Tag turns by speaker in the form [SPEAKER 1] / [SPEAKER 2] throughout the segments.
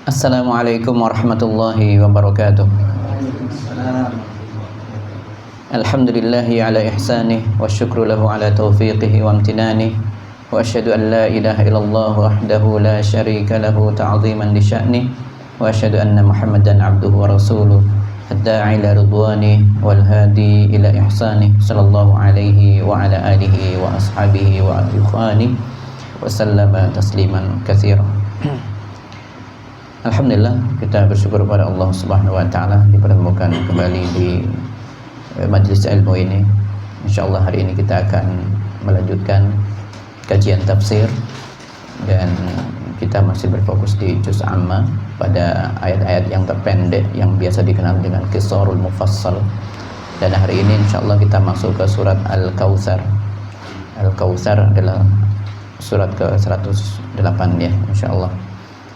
[SPEAKER 1] Assalamualaikum warahmatullahi wabarakatuh. Alhamdulillahi ala ihsanih wa syukru lahu ala taufiqihi wa amtinanih wa asyhadu an la ilaha illallah wahdahu la syarika lahu ta'ziman li sya'nih wa asyhadu anna Muhammadan abduhu wa rasuluh ad-da'i ila ridwanih wal hadi ila ihsanih sallallahu alaihi wa ala alihi wa ashabihi wa ikhwani wa sallama tasliman katsiran. Alhamdulillah, kita bersyukur kepada Allah Subhanahu wa taala dipertemukan kembali di majlis ilmu ini. Insyaallah hari ini kita akan melanjutkan kajian tafsir dan kita masih berfokus di juz amma pada ayat-ayat yang terpendek yang biasa dikenal dengan qisarul mufassal. Dan hari ini insyaallah kita masuk ke surat Al-Kautsar. Al-Kautsar adalah surat ke-108 ya, insyaallah.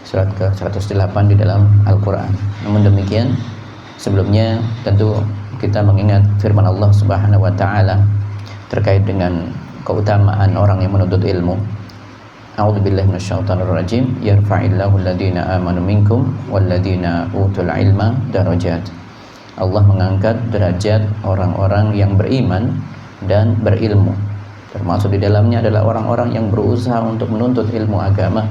[SPEAKER 1] Surat ke-108 di dalam Al-Quran. Namun demikian, sebelumnya tentu kita mengingat firman Allah Subhanahu wa taala terkait dengan keutamaan orang yang menuntut ilmu. A'udzubillahi minasyaitonir rajim. Yarfa'illahu alladhina amanu minkum walladzina utul ilma darajat. Allah mengangkat derajat orang-orang yang beriman dan berilmu. Termasuk di dalamnya adalah orang-orang yang berusaha untuk menuntut ilmu agama.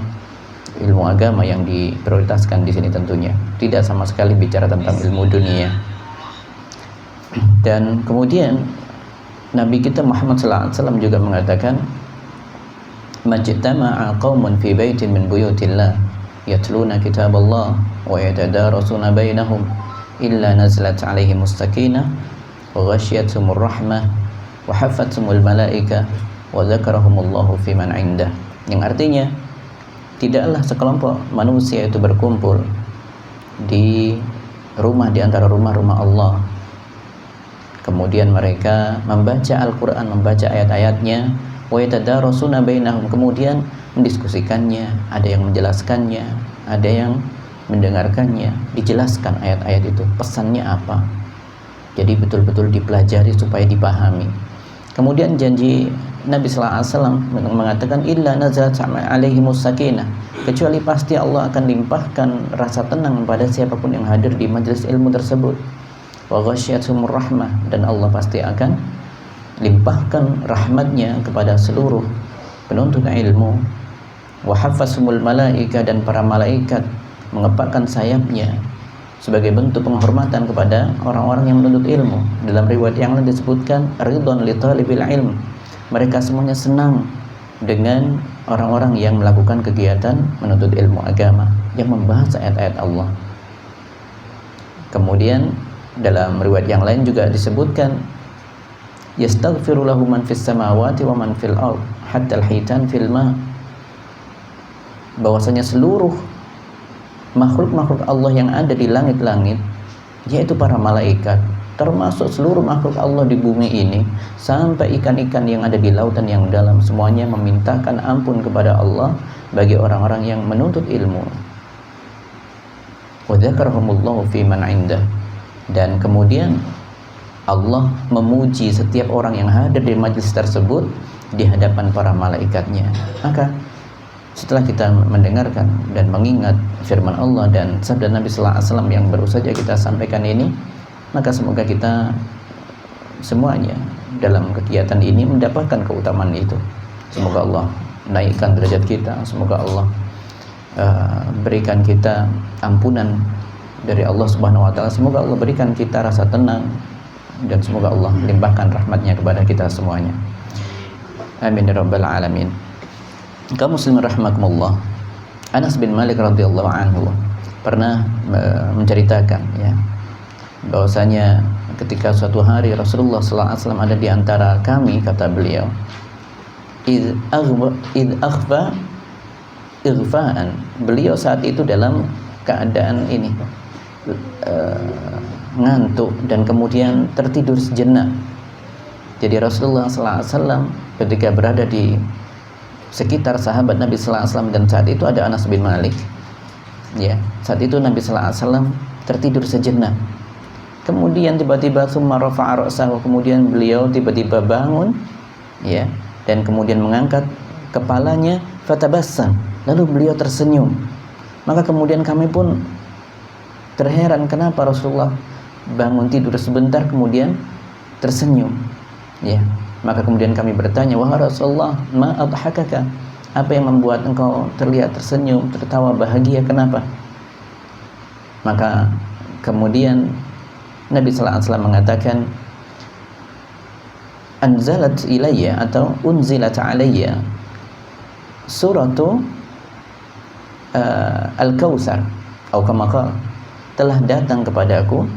[SPEAKER 1] Ilmu agama yang diprioritaskan di sini tentunya tidak sama sekali bicara tentang ilmu dunia. Dan kemudian Nabi kita Muhammad SAW juga mengatakan, majtama'a qaumun fi baitin min buyutillah yatluna kitaballah wa yatadarasuna bainahum illa nazalat 'alaihimus sakinah wa ghasyiyatuhumur rahmah wa haffathumul malaikah wa dzakarahumullahu fi man 'indah. Yang artinya, tidaklah sekelompok manusia itu berkumpul di rumah di antara rumah-rumah Allah. Kemudian mereka membaca Al-Quran, membaca ayat-ayatnya, wa yatadarasuna bainahum, kemudian mendiskusikannya, ada yang menjelaskannya, ada yang mendengarkannya, dijelaskan ayat-ayat itu, pesannya apa. Jadi betul-betul dipelajari supaya dipahami. Kemudian janji Nabi sallallahu alaihi wasallam mengatakan illa nazalat alaihimus sakinah, kecuali pasti Allah akan limpahkan rasa tenang pada siapapun yang hadir di majelis ilmu tersebut. Wa ghasyiyatuhumur rahmah, dan Allah pasti akan limpahkan rahmatnya kepada seluruh penuntut ilmu. Wa haffazhumul malaika, dan para malaikat mengepakkan sayapnya sebagai bentuk penghormatan kepada orang-orang yang menuntut ilmu. Dalam riwayat yang lain disebutkan ridwan li talibil ilm, mereka semuanya senang dengan orang-orang yang melakukan kegiatan menuntut ilmu agama yang membahas ayat-ayat Allah. Kemudian dalam riwayat yang lain juga disebutkan yastaghfiru lahu man fis samawati wa man fil ard hatta al-hitan fil ma, bahwasanya seluruh makhluk-makhluk Allah yang ada di langit-langit, yaitu para malaikat, termasuk seluruh makhluk Allah di bumi ini, sampai ikan-ikan yang ada di lautan yang dalam, semuanya memintakan ampun kepada Allah bagi orang-orang yang menuntut ilmu. Wa dzakarahumullahu fi man 'indah, dan kemudian Allah memuji setiap orang yang hadir di majlis tersebut di hadapan para malaikatnya. Maka setelah kita mendengarkan dan mengingat firman Allah dan sabda Nabi sallallahu alaihi wasallam yang baru saja kita sampaikan ini, maka semoga kita semuanya dalam kegiatan ini mendapatkan keutamaan itu. Semoga Allah naikkan derajat kita, semoga Allah berikan kita ampunan dari Allah Subhanahu wa taala, semoga Allah berikan kita rasa tenang, dan semoga Allah limpahkan rahmatnya kepada kita semuanya. Amin ya rabbal alamin. Kaum muslimin rahimakumullah, Anas bin Malik radhiyallahu anhu pernah menceritakan ya, bahwasanya ketika suatu hari Rasulullah sallallahu alaihi wasallam ada di antara kami, kata beliau, id akhfa ighfaan, beliau saat itu dalam keadaan ini ngantuk dan kemudian tertidur sejenak. Jadi Rasulullah sallallahu alaihi wasallam ketika berada di sekitar sahabat Nabi sallallahu alaihi wasallam, dan saat itu ada Anas bin Malik ya, saat itu Nabi sallallahu alaihi wasallam tertidur sejenak. Kemudian tiba-tiba summa rafa'a ra'sahu, kemudian beliau tiba-tiba bangun ya, dan kemudian mengangkat kepalanya, fatabassam, lalu beliau tersenyum. Maka kemudian kami pun terheran kenapa Rasulullah bangun tidur sebentar kemudian tersenyum. Ya, maka kemudian kami bertanya, wahai Rasulullah, ma adhakaka? Apa yang membuat engkau terlihat tersenyum, tertawa bahagia, kenapa? Maka kemudian Nabi sallallahu alaihi wasallam mengatakan, anzalat ilayya atau unzilat alayya suratu Al-Kautsar atau kama qala, telah datang kepadaku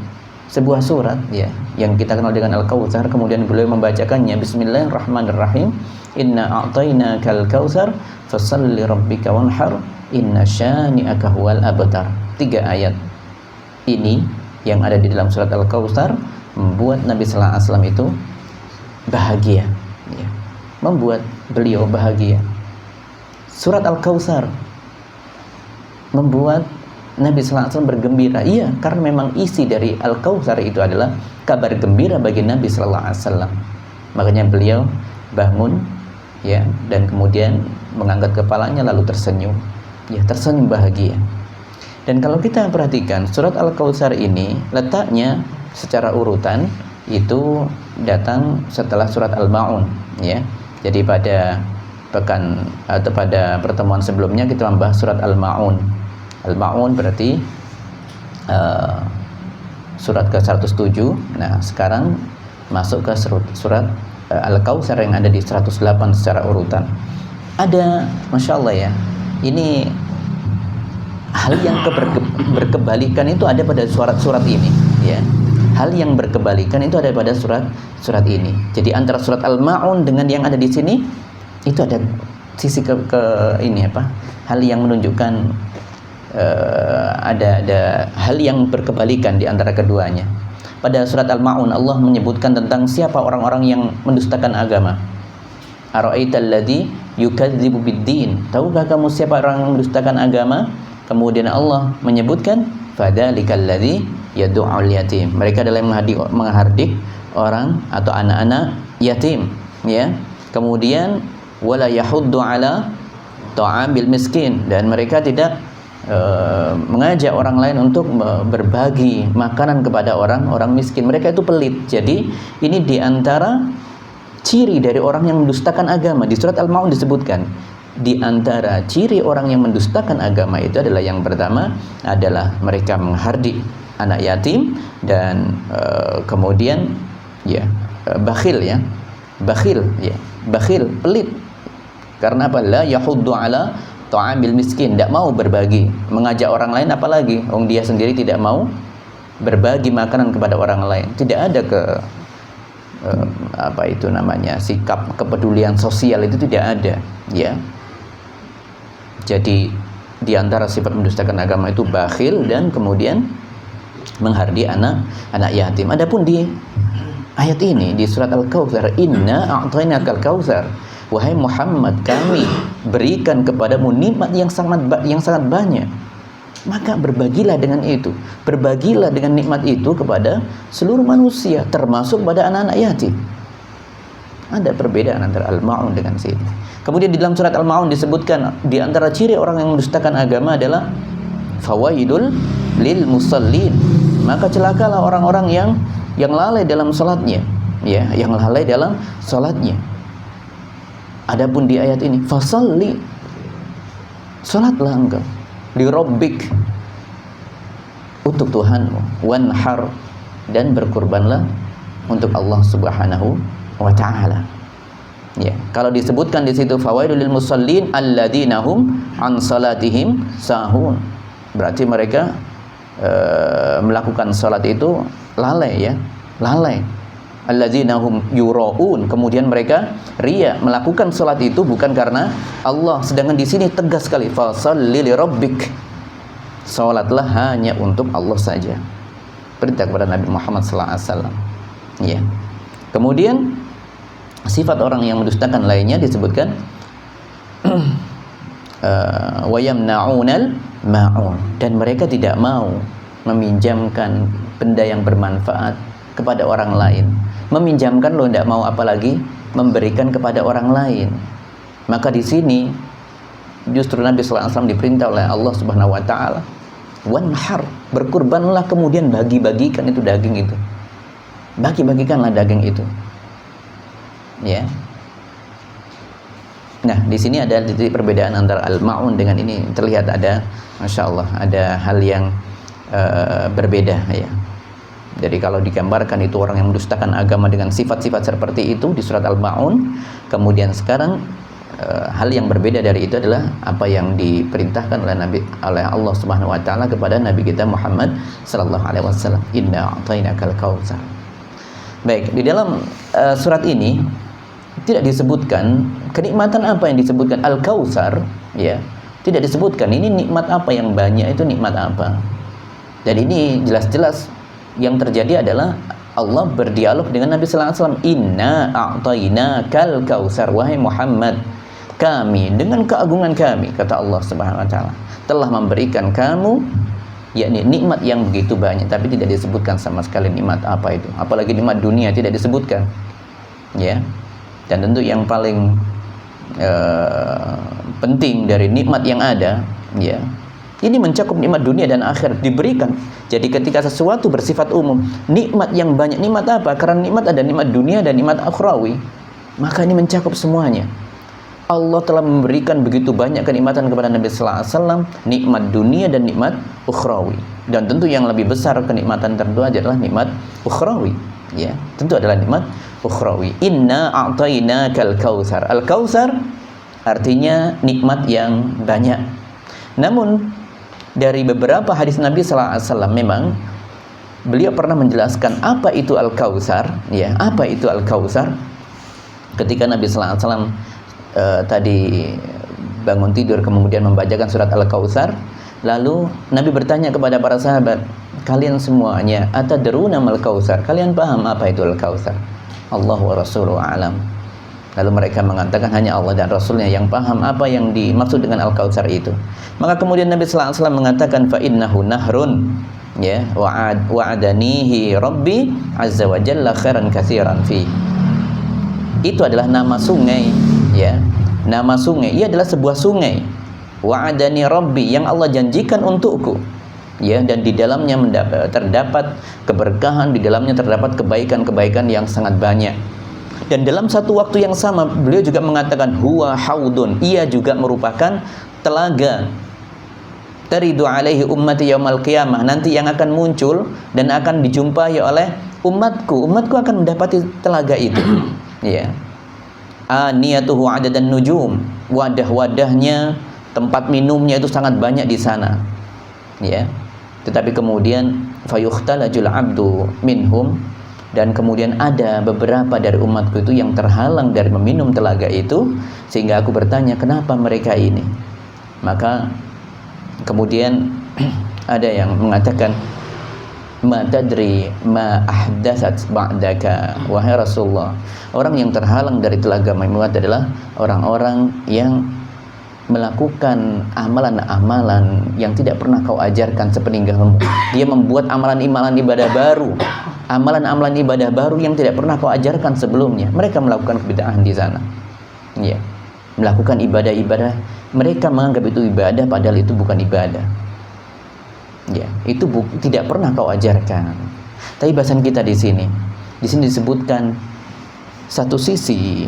[SPEAKER 1] sebuah surat ya yang kita kenal dengan Al-Kautsar. Kemudian beliau membacakannya, Bismillahirrahmanirrahim, inna a'tainakal kautsar fasalli rabbika wanhar inna syani'aka huwal abtar. 3 ayat ini yang ada di dalam surat Al-Kautsar membuat Nabi sallallahu alaihi wasallam itu bahagia ya, membuat beliau bahagia. Surat Al-Kautsar membuat Nabi sallallahu alaihi wasallam bergembira. Iya, karena memang isi dari Al-Kautsar itu adalah kabar gembira bagi Nabi sallallahu alaihi wasallam. Makanya beliau bangun ya dan kemudian mengangkat kepalanya lalu tersenyum. Ya, tersenyum bahagia. Dan kalau kita perhatikan surat Al-Kautsar ini letaknya secara urutan itu datang setelah surat Al-Ma'un ya. Jadi pada pekan atau pada pertemuan sebelumnya kita membahas surat Al-Ma'un. Al-Ma'un berarti surat ke-107. Nah, sekarang masuk ke surat Al-Kautsar yang ada di 108 secara urutan. Ada, Masya Allah ya, ini hal yang berkebalikan itu ada pada surat-surat ini ya. Hal yang berkebalikan itu ada pada surat ini. Jadi antara surat Al-Ma'un dengan yang ada di sini itu ada sisi ini apa? Hal yang menunjukkan ada hal yang berkebalikan di antara keduanya. Pada surat Al-Ma'un Allah menyebutkan tentang siapa orang-orang yang mendustakan agama. Ara'aital ladzi yukadzibu bid-din. Tahukah kamu siapa orang yang mendustakan agama? Kemudian Allah menyebutkan fadzalikal ladzi yad'ul yatim. Mereka adalah yang menghardik orang atau anak-anak yatim, ya. Kemudian wala yahuddu ala ta'amil miskin, dan mereka tidak mengajak orang lain untuk berbagi makanan kepada orang-orang miskin. Mereka itu pelit. Jadi ini diantara ciri dari orang yang mendustakan agama. Di surat Al-Ma'un disebutkan di antara ciri orang yang mendustakan agama itu adalah yang pertama adalah mereka menghardik anak yatim dan kemudian ya bakhil ya, bakhil pelit. Karena apa? La yahuddu ala ta'amil miskin, tidak mau berbagi, mengajak orang lain apalagi dia sendiri tidak mau berbagi makanan kepada orang lain. Tidak ada apa itu namanya, sikap kepedulian sosial itu tidak ada ya. Jadi di antara sifat mendustakan agama itu bakhil dan kemudian menghardik anak yatim. Adapun di ayat ini di surat Al-Kautsar, inna a'tainakal kautsar, wahai Muhammad, kami berikan kepadamu nikmat yang sangat banyak. Maka berbagilah dengan itu. Berbagilah dengan nikmat itu kepada seluruh manusia, termasuk pada anak-anak yatim. Ada perbedaan antara Al-Ma'un dengan sini. Kemudian di dalam surat Al-Ma'un disebutkan di antara ciri orang yang mendustakan agama adalah fawaidul lil musallin. Maka celakalah orang-orang yang lalai dalam salatnya, ya, yang lalai dalam salatnya. Adapun di ayat ini, fasalli, salatlah engkau li rabbik, untuk Tuhanmu, wanhar, dan berkurbanlah untuk Allah Subhanahu wa taala. Ya, kalau disebutkan di situ fawaidul lil musallin alladzina hum an salatihim sahun, berarti mereka melakukan salat itu lalai ya, lalai. Alladzina hum yuraun, kemudian mereka riya, melakukan salat itu bukan karena Allah. Sedangkan di sini tegas sekali, fasalli li rabbik, salatlah hanya untuk Allah saja. Perintah kepada Nabi Muhammad sallallahu alaihi wasallam. Ya. Kemudian sifat orang yang mendustakan lainnya disebutkan wa yamna'unal ma'un, dan mereka tidak mau meminjamkan benda yang bermanfaat kepada orang lain. Meminjamkan lo tidak mau, apalagi memberikan kepada orang lain. Maka di sini justru Nabi SAW diperintah oleh Allah Subhanahu wa taala, wanhar, berkurbanlah, kemudian bagi-bagikan itu daging itu. Bagi-bagikanlah daging itu. Ya. Nah, di sini ada titik perbedaan antara al-ma'un dengan ini, terlihat ada, Masya Allah, ada hal yang berbeda ya. Jadi kalau digambarkan itu orang yang mendustakan agama dengan sifat-sifat seperti itu di surat Al-Ma'un, kemudian sekarang hal yang berbeda dari itu adalah apa yang diperintahkan oleh Allah Subhanahu wa taala kepada Nabi kita Muhammad sallallahu alaihi wasallam, inna a'tainakal kautsar. Baik, di dalam surat ini tidak disebutkan kenikmatan apa yang disebutkan Al-Kautsar, ya. Tidak disebutkan ini nikmat apa yang banyak, itu nikmat apa. Dan ini jelas-jelas yang terjadi adalah Allah berdialog dengan Nabi sallallahu alaihi wasallam, inna a'tainakal kautsar, wahai Muhammad, kami dengan keagungan kami, kata Allah Subhanahu wa taala, telah memberikan kamu yakni nikmat yang begitu banyak, tapi tidak disebutkan sama sekali nikmat apa itu. Apalagi nikmat dunia tidak disebutkan. Ya. Dan tentu yang paling penting dari nikmat yang ada, ya, ini mencakup nikmat dunia dan akhirat diberikan. Jadi ketika sesuatu bersifat umum, nikmat yang banyak, nikmat apa? Karena nikmat ada nikmat dunia dan nikmat akhrawi, maka ini mencakup semuanya. Allah telah memberikan begitu banyak kenikmatan kepada Nabi sallallahu alaihi wasallam, nikmat dunia dan nikmat ukhrawi. Dan tentu yang lebih besar kenikmatan tertentu adalah nikmat ukhrawi, ya. Tentu adalah nikmat ukhrawi. Inna a'tainakal kautsar. Al-kautsar artinya nikmat yang banyak. Namun dari beberapa hadis Nabi sallallahu alaihi wasallam memang beliau pernah menjelaskan apa itu al-kautsar, ya. Apa itu al-kautsar? Ketika Nabi sallallahu alaihi wasallam tadi bangun tidur kemudian membacakan surat Al-Kautsar, lalu Nabi bertanya kepada para sahabat, kalian semuanya atadruna mal kautsar, kalian paham apa itu Al-Kautsar? Allahu wa rasuluhu a'lam. Lalu mereka mengatakan hanya Allah dan Rasulnya yang paham apa yang dimaksud dengan Al-Kautsar itu. Maka kemudian Nabi sallallahu alaihi wasallam mengatakan, fa innahu nahrun, ya, wa'adanihi rabbi azza wa jalla khairan katsiran fi. Itu adalah nama sungai, ya. Nama sungai, ia adalah sebuah sungai. Wa'adani rabbi, yang Allah janjikan untukku, ya, dan di dalamnya terdapat keberkahan, di dalamnya terdapat kebaikan-kebaikan yang sangat banyak. Dan dalam satu waktu yang sama beliau juga mengatakan huwa haudun, ia juga merupakan telaga. Taridu alaihi ummati yaumal qiyamah, nanti yang akan muncul dan akan dijumpai oleh umatku akan mendapati telaga itu. Ya. Aniyatuhu adadan nujum, wadah-wadahnya, tempat minumnya itu sangat banyak di sana. Ya. Tetapi kemudian fayukhtalajul abdu minhum, dan kemudian ada beberapa dari umatku itu yang terhalang dari meminum telaga itu, sehingga aku bertanya kenapa mereka ini. Maka kemudian ada yang mengatakan, ma tadri ma ahdatsat ba'daka, wahai Rasulullah, orang yang terhalang dari telaga Maimunah adalah orang-orang yang melakukan amalan-amalan yang tidak pernah kau ajarkan sepeninggalmu. Dia membuat amalan-amalan ibadah baru, amalan-amalan ibadah baru yang tidak pernah kau ajarkan sebelumnya. Mereka melakukan kebid'ahan di sana, ya, melakukan ibadah-ibadah mereka menganggap itu ibadah padahal itu bukan ibadah. Ya, itu tidak pernah kau ajarkan. Tapi bahasan kita di sini disebutkan satu sisi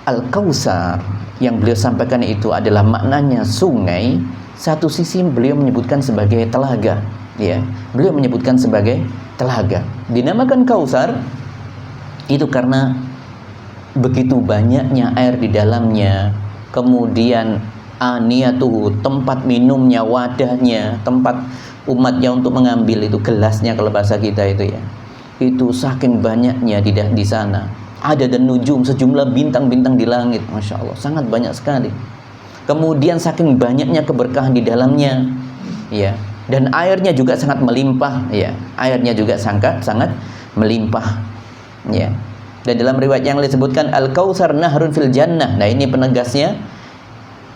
[SPEAKER 1] Al-Kautsar yang beliau sampaikan itu adalah maknanya sungai, satu sisi beliau menyebutkan sebagai telaga, ya. Beliau menyebutkan sebagai telaga. Dinamakan Kautsar itu karena begitu banyaknya air di dalamnya, kemudian aniyatuhu, tempat minumnya, wadahnya, tempat umatnya untuk mengambil itu, gelasnya kalau bahasa kita itu, ya, itu saking banyaknya di sana. Ada dan nujum, sejumlah bintang-bintang di langit, masya Allah, sangat banyak sekali. Kemudian saking banyaknya keberkahan di dalamnya, ya, dan airnya juga sangat melimpah, ya, airnya juga sangat melimpah, ya. Dan dalam riwayat yang disebutkan Al-Kautsar nahrun fil jannah. Nah, ini penegasnya.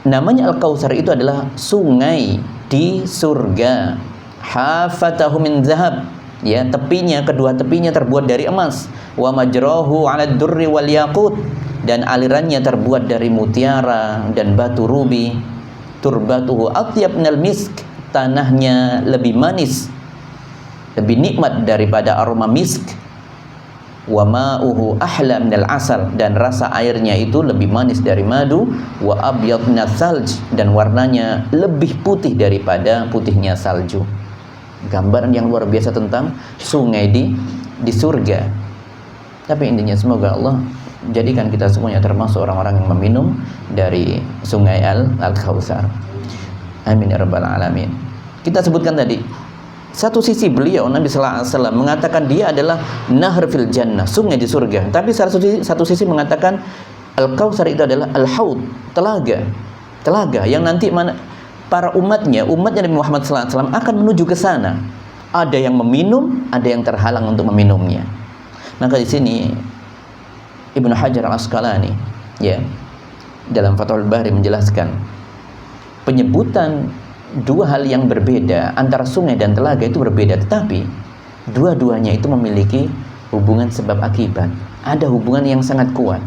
[SPEAKER 1] Namanya Al-Kautsar itu adalah sungai di surga. Hafatahu min zahab, ya, tepinya, kedua tepinya terbuat dari emas. Wa majrahu 'ala durri wal yaqut, dan alirannya terbuat dari mutiara dan batu rubi. Turbatuhu atyab minal misk, tanahnya lebih manis, lebih nikmat daripada aroma misk. Wa ma'uhu ahla minal asal, dan rasa airnya itu lebih manis dari madu. Wa abyad minal salj, dan warnanya lebih putih daripada putihnya salju. Gambaran yang luar biasa tentang sungai di surga. Tapi intinya semoga Allah jadikan kita semuanya termasuk orang-orang yang meminum dari sungai Al-Kautsar. Amin ya rabbal alamin. Kita sebutkan tadi, satu sisi beliau Nabi sallallahu alaihi wasallam mengatakan dia adalah nahr fil jannah, sungai di surga. Tapi satu sisi mengatakan Al-Kautsar itu adalah al-haud, telaga yang nanti para umatnya Nabi Muhammad sallallahu alaihi wasallam akan menuju ke sana. Ada yang meminum, ada yang terhalang untuk meminumnya. Maka di sini Ibnu Hajar Al-Asqalani ya dalam Fathul Bari menjelaskan penyebutan dua hal yang berbeda antara sungai dan telaga itu berbeda, tetapi dua-duanya itu memiliki hubungan sebab akibat. Ada hubungan yang sangat kuat.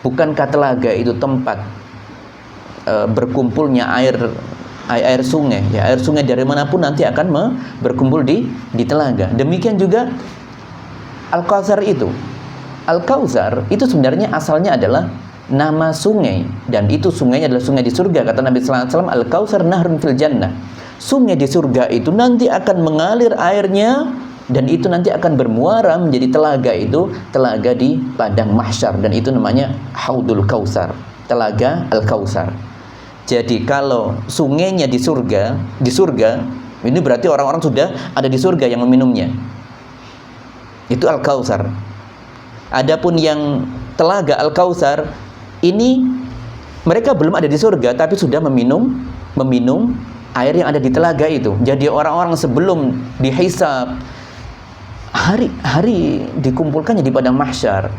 [SPEAKER 1] Bukankah telaga itu tempat berkumpulnya air sungai ya, air sungai dari manapun nanti akan berkumpul di telaga. Demikian juga Al-Kautsar itu sebenarnya asalnya adalah nama sungai, dan itu sungainya adalah sungai di surga. Kata Nabi sallallahu alaihi wasallam, Al-Kautsar nahrun fil jannah. Sungai di surga itu nanti akan mengalir airnya, dan itu nanti akan bermuara menjadi telaga di padang mahsyar, dan itu namanya Haudul Kautsar, telaga Al-Kautsar. Jadi kalau sungainya di surga, ini berarti orang-orang sudah ada di surga yang meminumnya. Itu Al-Kautsar. Adapun yang telaga Al-Kautsar ini mereka belum ada di surga tapi sudah meminum air yang ada di telaga itu. Jadi orang-orang sebelum dihisab hari dikumpulkannya di padang mahsyar.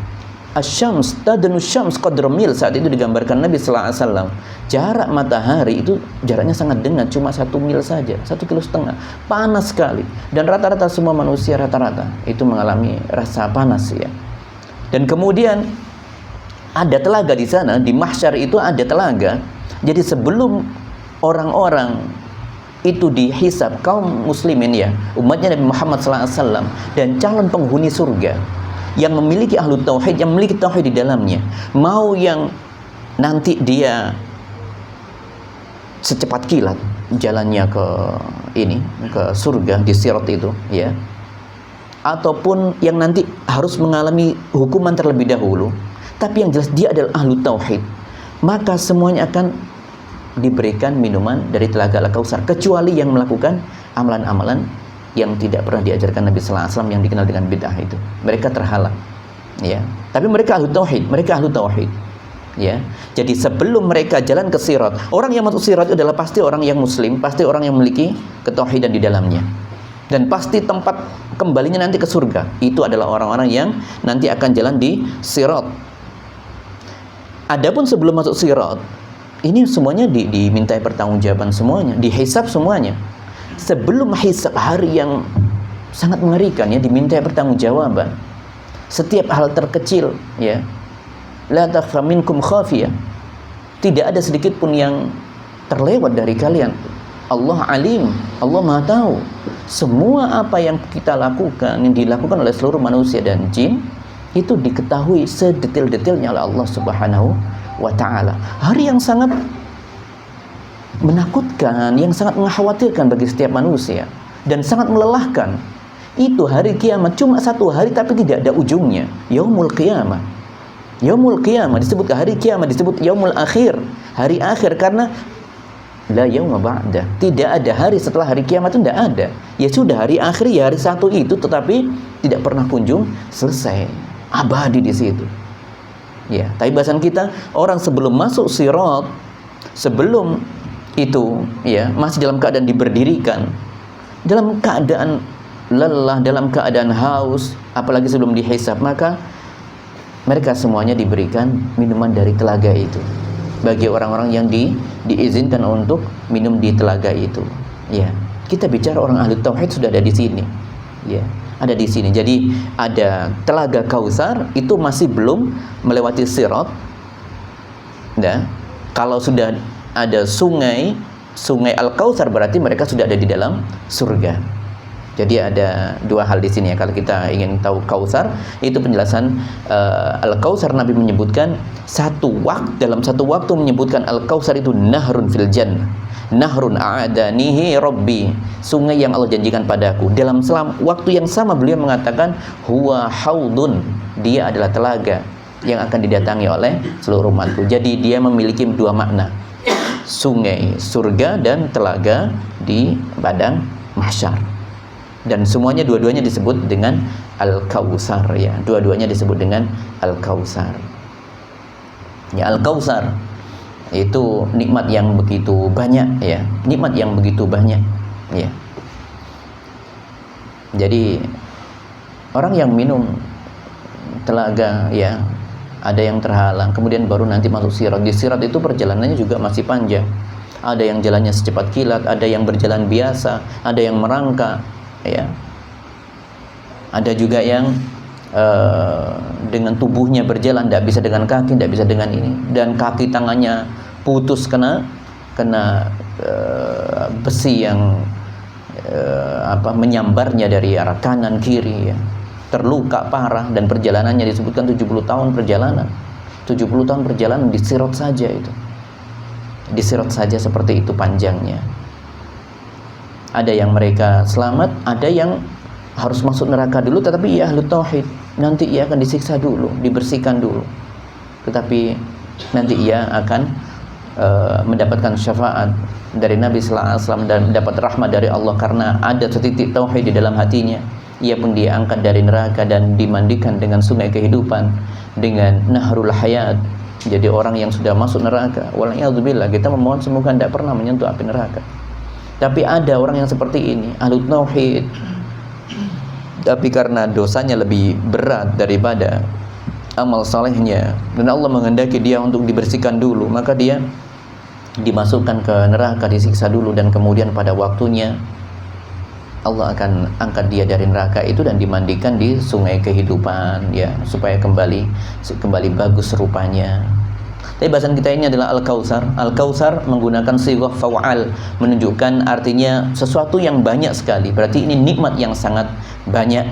[SPEAKER 1] Asy-syams tadnu syams qadra mil, saat itu digambarkan Nabi sallallahu alaihi wasallam. Jarak matahari itu jaraknya sangat dekat, cuma 1 mil saja, 1,5 kilo. Panas sekali, dan rata-rata semua manusia rata-rata itu mengalami rasa panas ya. Dan kemudian ada telaga di sana, di mahsyar itu ada telaga. Jadi sebelum orang-orang itu dihisab, kaum muslimin ya, umatnya Nabi Muhammad sallallahu alaihi wasallam dan calon penghuni surga yang memiliki ahlu tauhid, yang memiliki tauhid di dalamnya, mau yang nanti dia secepat kilat jalannya ke surga di sirat itu ya, ataupun yang nanti harus mengalami hukuman terlebih dahulu, tapi yang jelas dia adalah ahlu tauhid, maka semuanya akan diberikan minuman dari telaga Al-Kautsar, kecuali yang melakukan amalan-amalan yang tidak pernah diajarkan Nabi sallallahu alaihi wasallam, yang dikenal dengan bid'ah itu. Mereka terhalang ya, tapi mereka ahlu tauhid ya. Jadi sebelum mereka jalan ke sirat, orang yang masuk sirat itu adalah pasti orang yang muslim, pasti orang yang memiliki ketauhidan di dalamnya, dan pasti tempat kembalinya nanti ke surga. Itu adalah orang-orang yang nanti akan jalan di sirat. Adapun sebelum masuk sirat, ini semuanya dimintai pertanggungjawaban, semuanya dihisab semuanya. Sebelum hisab, hari yang sangat mengerikan ya, dimintai pertanggungjawaban. Setiap hal terkecil ya, la takhfa minkum khafiyah, tidak ada sedikit pun yang terlewat dari kalian. Allah alim, Allah maha tahu. Semua apa yang kita lakukan, yang dilakukan oleh seluruh manusia dan jin, itu diketahui sedetail-detailnya oleh Allah subhanahu wa ta'ala. Hari yang sangat menakutkan, yang sangat mengkhawatirkan bagi setiap manusia, dan sangat melelahkan. Itu hari kiamat, cuma 1 hari tapi tidak ada ujungnya. Yaumul qiyamah. Yaumul qiyamah disebut hari kiamat, disebut yaumul akhir, hari akhir, karena la yauma ba'da, tidak ada hari setelah hari kiamat, itu tidak ada. Ya sudah, hari akhir ya hari satu itu, tetapi tidak pernah kunjung selesai, abadi di situ. Ya, tapi bahasan kita, orang sebelum masuk sirat, sebelum itu ya, masih dalam keadaan diberdirikan, dalam keadaan lelah, dalam keadaan haus, apalagi sebelum dihisab, maka mereka semuanya diberikan minuman dari telaga itu. Bagi orang-orang yang diizinkan untuk minum di telaga itu. Ya, kita bicara orang ahli tauhid sudah ada di sini. Ya, ada di sini. Jadi ada telaga Kautsar itu masih belum melewati sirat, Dan kalau sudah ada sungai Al-Kautsar, berarti mereka sudah ada di dalam surga. Jadi ada dua hal di sini ya. Kalau kita ingin tahu Kautsar, itu penjelasan Al-Kautsar, Nabi menyebutkan dalam satu waktu menyebutkan Al-Kautsar itu nahrun fil jannah. Nahrun a'adanihi rabbi, sungai yang Allah janjikan padaku. Dalam waktu yang sama beliau mengatakan huwa haudun, dia adalah telaga yang akan didatangi oleh seluruh umatku. Jadi dia memiliki dua makna, sungai surga dan telaga di padang mahsyar. Dan semuanya dua-duanya disebut dengan Al-Kautsar ya. Dua-duanya disebut dengan Al-Kautsar. Ya, Al-Kautsar itu nikmat yang begitu banyak ya. Nikmat yang begitu banyak ya. Jadi orang yang minum telaga ya, ada yang terhalang, kemudian baru nanti masuk sirat. Di sirat itu perjalanannya juga masih panjang. Ada yang jalannya secepat kilat, ada yang berjalan biasa, ada yang merangkak ya. Ada juga yang dengan tubuhnya berjalan, tidak bisa dengan kaki, tidak bisa dengan ini, dan kaki tangannya putus kena besi yang menyambarnya dari arah kanan kiri ya. Terluka parah, dan perjalanannya disebutkan 70 tahun perjalanan. 70 tahun perjalanan di sirat saja itu. Di sirat saja seperti itu panjangnya. Ada yang mereka selamat, ada yang harus masuk neraka dulu, tetapi ia ahlu tauhid. Nanti ia akan disiksa dulu, dibersihkan dulu. Tetapi nanti ia akan mendapatkan syafaat dari Nabi sallallahu alaihi wasallam dan mendapat rahmat dari Allah karena ada setitik tauhid di dalam hatinya. Ia pun diangkat dari neraka dan dimandikan dengan sungai kehidupan, dengan nahrul hayat. Jadi orang yang sudah masuk neraka, wala'iyadzubillah, kita memohon semoga tidak pernah menyentuh api neraka. Tapi ada orang yang seperti ini, ahlu tauhid, tapi karena dosanya lebih berat daripada amal salehnya, dan Allah menghendaki dia untuk dibersihkan dulu, maka dia dimasukkan ke neraka, disiksa dulu, dan kemudian pada waktunya Allah akan angkat dia dari neraka itu dan dimandikan di sungai kehidupan ya, supaya kembali bagus rupanya. Tapi bahasan kita ini adalah Al-Kautsar. Al-Kautsar menggunakan sighah fa'al, menunjukkan artinya sesuatu yang banyak sekali. Berarti ini nikmat yang sangat banyak.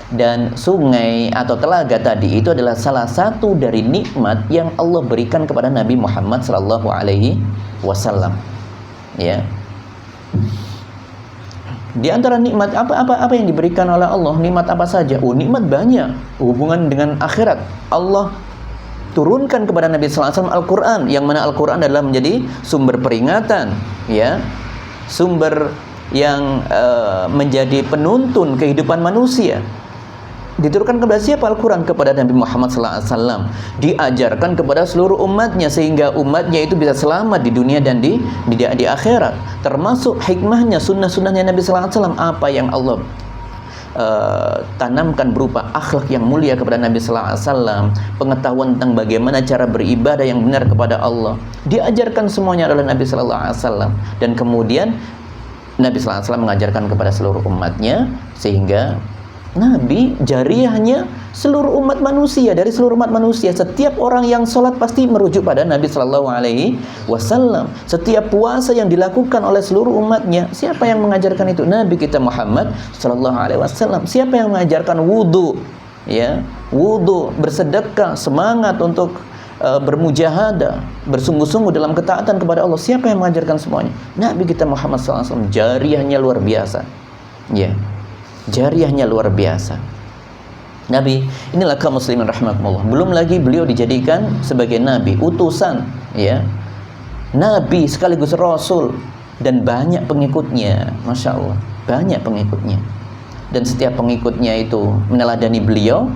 [SPEAKER 1] Dan sungai atau telaga tadi itu adalah salah satu dari nikmat yang Allah berikan kepada Nabi Muhammad sallallahu alaihi wasallam. Ya. Di antara nikmat apa yang diberikan oleh Allah, nikmat apa saja? Oh, nikmat banyak. Hubungan dengan akhirat. Allah turunkan kepada Nabi sallallahu alaihi wasallam Al-Qur'an, yang mana Al-Qur'an adalah menjadi sumber peringatan, ya. Sumber yang menjadi penuntun kehidupan manusia. Diturunkan kepada siapa Al-Quran? Kepada Nabi Muhammad SAW. Diajarkan kepada seluruh umatnya, sehingga umatnya itu bisa selamat di dunia dan di akhirat. Termasuk hikmahnya, sunnah-sunnahnya Nabi SAW. Apa yang Allah tanamkan berupa akhlak yang mulia kepada Nabi SAW, pengetahuan tentang bagaimana cara beribadah yang benar kepada Allah, diajarkan semuanya oleh Nabi SAW. Dan kemudian Nabi SAW mengajarkan kepada seluruh umatnya, sehingga Nabi jariyahnya seluruh umat manusia, dari seluruh umat manusia. Setiap orang yang sholat pasti merujuk pada Nabi Sallallahu Alaihi Wasallam. Setiap puasa yang dilakukan oleh seluruh umatnya, siapa yang mengajarkan itu? Nabi kita Muhammad Sallallahu Alaihi Wasallam. Siapa yang mengajarkan wudu? Ya, wudu, bersedekah, semangat untuk bermujahadah, bersungguh-sungguh dalam ketaatan kepada Allah. Siapa yang mengajarkan semuanya? Nabi kita Muhammad Sallallahu Alaihi Wasallam. Jariyahnya luar biasa. Ya. Jariyahnya luar biasa. Nabi, inilah kaum muslimin rahimakumullah. Belum lagi beliau dijadikan sebagai nabi, utusan, ya. Nabi sekaligus rasul, dan banyak pengikutnya. Masya Allah, banyak pengikutnya. Dan setiap pengikutnya itu meneladani beliau,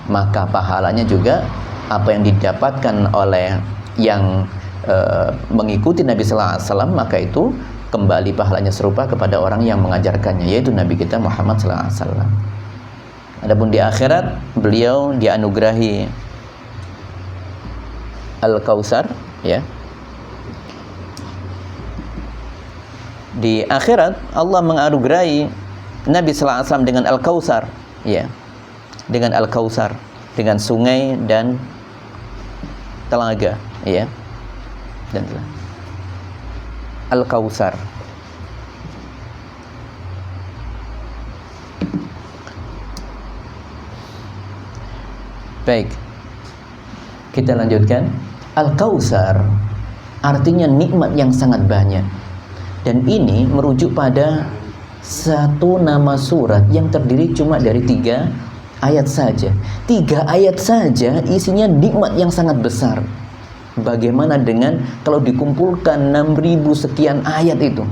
[SPEAKER 1] maka pahalanya juga apa yang didapatkan oleh yang mengikuti Nabi Sallallahu Alaihi Wasallam, maka itu kembali pahalanya serupa kepada orang yang mengajarkannya, yaitu Nabi kita Muhammad sallallahu alaihi wasallam. Adapun di akhirat beliau dianugerahi Al-Kautsar, ya. Di akhirat Allah menganugerahi Nabi sallallahu alaihi wasallam dengan Al-Kautsar, ya. Dengan Al-Kautsar, dengan sungai dan telaga, ya. dan telah. Al-Kautsar. Baik, kita lanjutkan. Al-Kautsar artinya nikmat yang sangat banyak, dan ini merujuk pada satu nama surat yang terdiri cuma dari 3 ayat saja. 3 ayat saja isinya nikmat yang sangat besar. Bagaimana dengan kalau dikumpulkan 6.000 sekian ayat itu?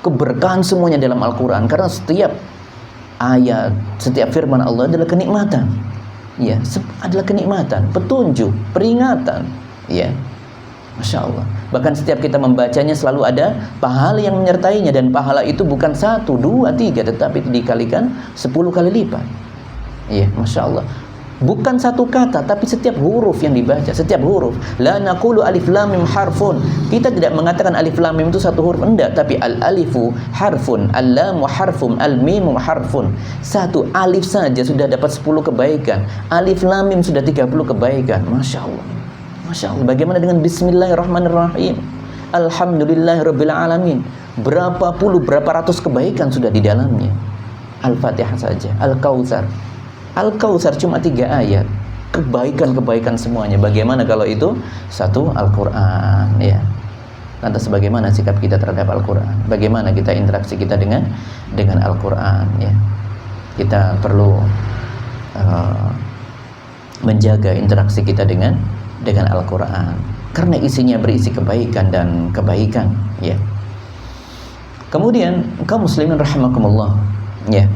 [SPEAKER 1] Keberkahan semuanya dalam Al-Quran, karena setiap ayat, setiap firman Allah adalah kenikmatan. Ya, adalah kenikmatan, petunjuk, peringatan. Ya, Masya Allah. Bahkan setiap kita membacanya selalu ada pahala yang menyertainya, dan pahala itu bukan 1, 2, 3, tetapi dikalikan 10 kali lipat. Ya, Masya Allah. Bukan satu kata, tapi setiap huruf yang dibaca, setiap huruf. La naqulu alif lam mim harfun. Kita tidak mengatakan alif lam mim itu satu huruf, enggak, tapi al alifu harfun, al lamu harfun, al mimu harfun. Satu alif saja sudah dapat 10 kebaikan. Alif lam mim sudah 30 kebaikan. Masya Allah. Masya Allah. Bagaimana dengan bismillahirrahmanirrahim? Alhamdulillahirabbil alamin. Berapa puluh, berapa ratus kebaikan sudah di dalamnya. Al-Fatihah saja, Al-Kautsar. Al-Kautsar cuma 3 ayat, kebaikan-kebaikan semuanya. Bagaimana kalau itu satu Al-Quran, ya? Lantas bagaimana sikap kita terhadap Al-Quran? Bagaimana kita interaksi kita dengan Al-Quran, ya? Kita perlu menjaga interaksi kita dengan Al-Quran, karena isinya berisi kebaikan dan kebaikan, ya. Kemudian kaum muslimin rahimakumullah, ya.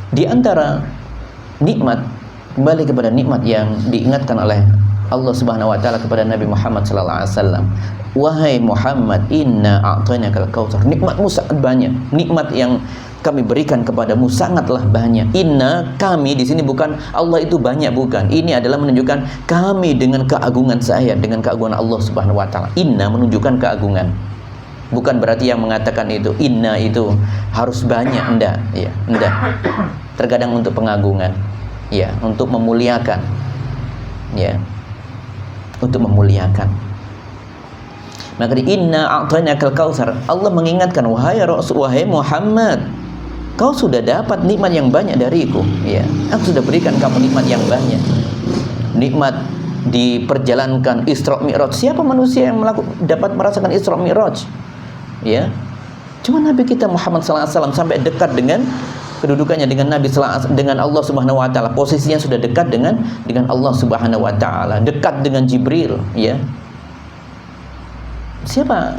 [SPEAKER 1] Di antara nikmat, kembali kepada nikmat yang diingatkan oleh Allah Subhanahu wa taala kepada Nabi Muhammad sallallahu alaihi wasallam. Wahai Muhammad, inna a'tainakal kautsar. Nikmatmu sangat banyak. Nikmat yang kami berikan kepadamu sangatlah banyak. Inna, kami di sini bukan Allah itu banyak, bukan. Ini adalah menunjukkan kami dengan keagungan saya, dengan keagungan Allah Subhanahu wa taala. Inna menunjukkan keagungan. Bukan berarti yang mengatakan itu inna itu harus banyak, enggak, ya, enggak. Terkadang untuk pengagungan, ya, untuk memuliakan, ya, untuk memuliakan. Maka di inna a'tainakal kautsar, Allah mengingatkan, wahai Rasul, wahai Muhammad, kau sudah dapat nikmat yang banyak dariku, ya. Aku sudah berikan kamu nikmat yang banyak. Nikmat diperjalankan Isra Mi'raj. Siapa manusia yang dapat merasakan Isra Mi'raj? Ya, cuma Nabi kita Muhammad SAW sampai dekat dengan kedudukannya dengan Nabi dengan Allah Subhanahu wa taala. Posisinya sudah dekat dengan Allah Subhanahu wa taala, dekat dengan Jibril, ya. Siapa